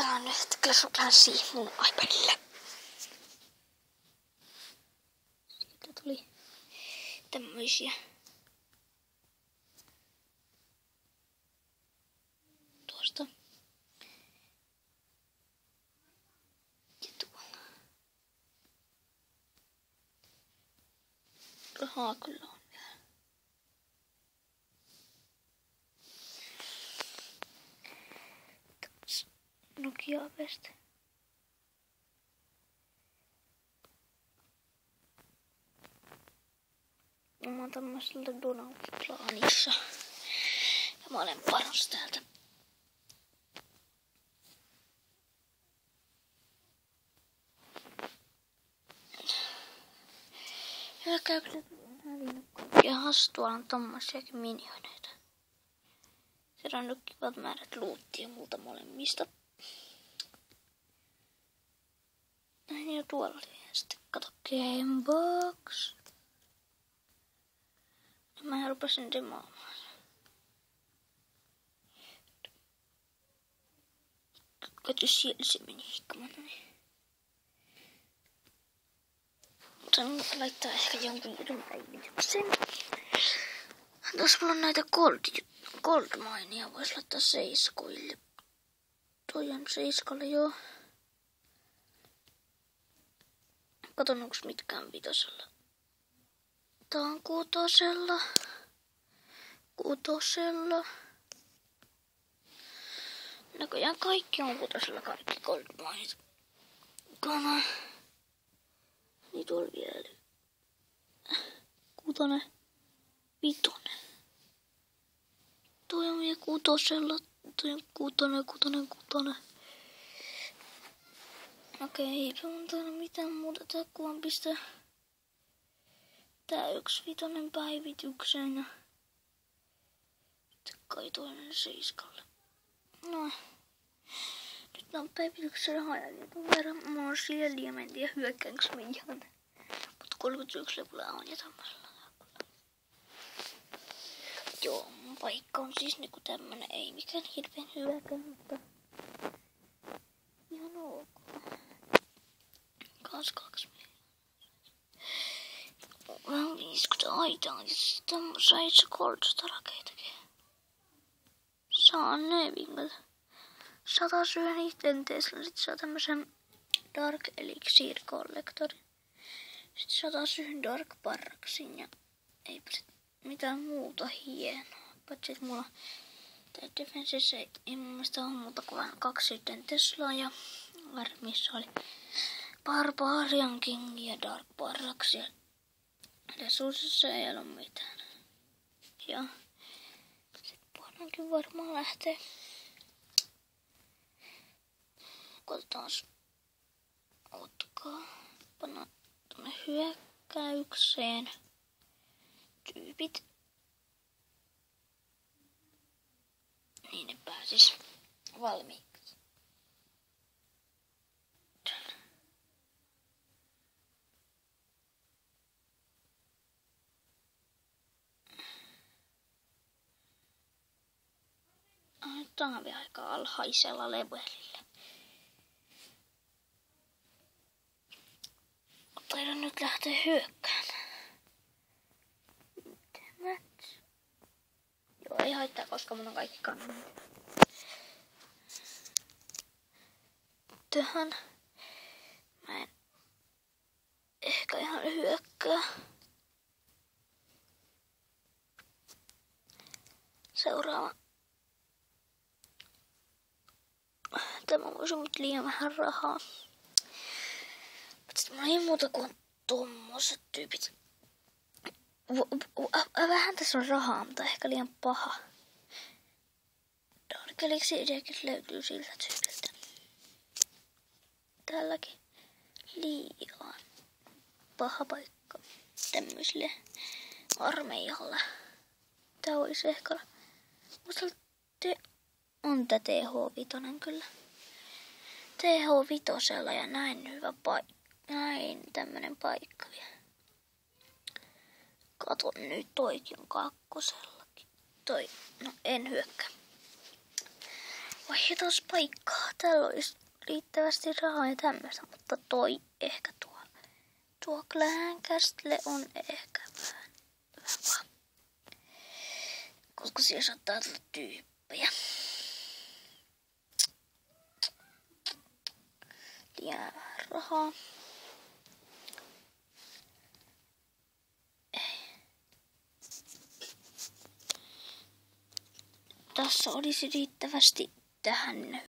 pelaan nyt Clash of Clansia mun iPadilla. Siitä tuli tämmöisiä. Tuosta. Ja tuolla. Rahaa kyllä on vielä. Nokia Best. Mä oon tämmöisellä Donald-plaanissa. Ja mä olen paras täältä. Hyökkäykset on hävinnyt kaikkea hastua on tommosiakin minioneita. Siellä on nyt kivat määrät luuttia multa molemmista. Näin jo tuolla oli ja sitten kato Gamebox. Mä rupesin demoamaan. Kato siellä se meni hikkamana. Mutta laittaa ehkä jonkun jutun päivityksen. Tuossa mulla on näitä goldmineja. Vois laittaa seiskoille. Toi on seiskalle joo. Katon onks mitkään vitosella. Tää on kutosella. Näköjään kaikki on kutosella, kaikki goldmineit. Kona. Niin tuolla vielä. Kutonen. Vitonen. Toi on vielä kutosella. Toi on kutonen. Okei, eipä mun taida mitään muuta. Tää kuvan pistää. Tää 1.5 päivityksenä. Sitten kai toinen 7. No. Nyt on päivityksen hajailun verran. Mulla on siellä diamantia hyökkääks mä ihan. Mut 31 levyllä on ja tämmöisellä. Joo, mun paikka on siis niinku tämmönen. Ei mikään hirveen hyökää, mutta ihan ok. 2 miljoonaa. Vähän 50 aitaa, ja sitten sait se goldstarakeitakin. Saa ne vinkat. 100 syön itsen Teslan, sit saa tämmösen Dark Elixir Collectorin. Sitten 100 syön Dark Barraksin ja eipä sit mitään muuta hienoa. Paitsi et mulla tää Defenses ei mun mielestä ole muuta kuin 2 syön Teslaa ja Armissa oli Barbarian King ja Dark Barraks ja resurssissa ei ole mitään. Ja sit voidaankin varmaan lähteä. Katsotaas. Otkaa. Panna tonne hyökkäykseen. Tyypit. Niin ne pääsis valmiiksi. Nyt on vielä aika alhaisella levelillä. Taidan nyt lähteä hyökkään. Match. Joo, ei haittaa, koska mun on kaikki kannat. Tähän mä en ehkä ihan hyökkää. Seuraava. Tämä voisi olla liian vähän rahaa. Mutta sitten mulla ei muuta kuin tommoset tyypit. Vähän tässä on rahaa, mutta ehkä liian paha. Dark Elixiriäkin löytyy siltä tyypiltä. Tälläkin liian paha paikka tämmöiselle armeijalle. Tää olisi ehkä. Musta on tää TH5 kyllä. TH5 ja näin hyvä paikka. Näin tämmönen paikka vielä. Katon nyt toikin on 2. Toi, no en hyökkää. Vaihdetaan paikkaa. Täällä olisi riittävästi rahaa ja tämmöistä, mutta toi ehkä tuo Clan Castle on ehkä vähän hyvä. Koska siellä saattaa tulla tyyppejä. Liian vähän rahaa. Tässä olisi riittävästi tähän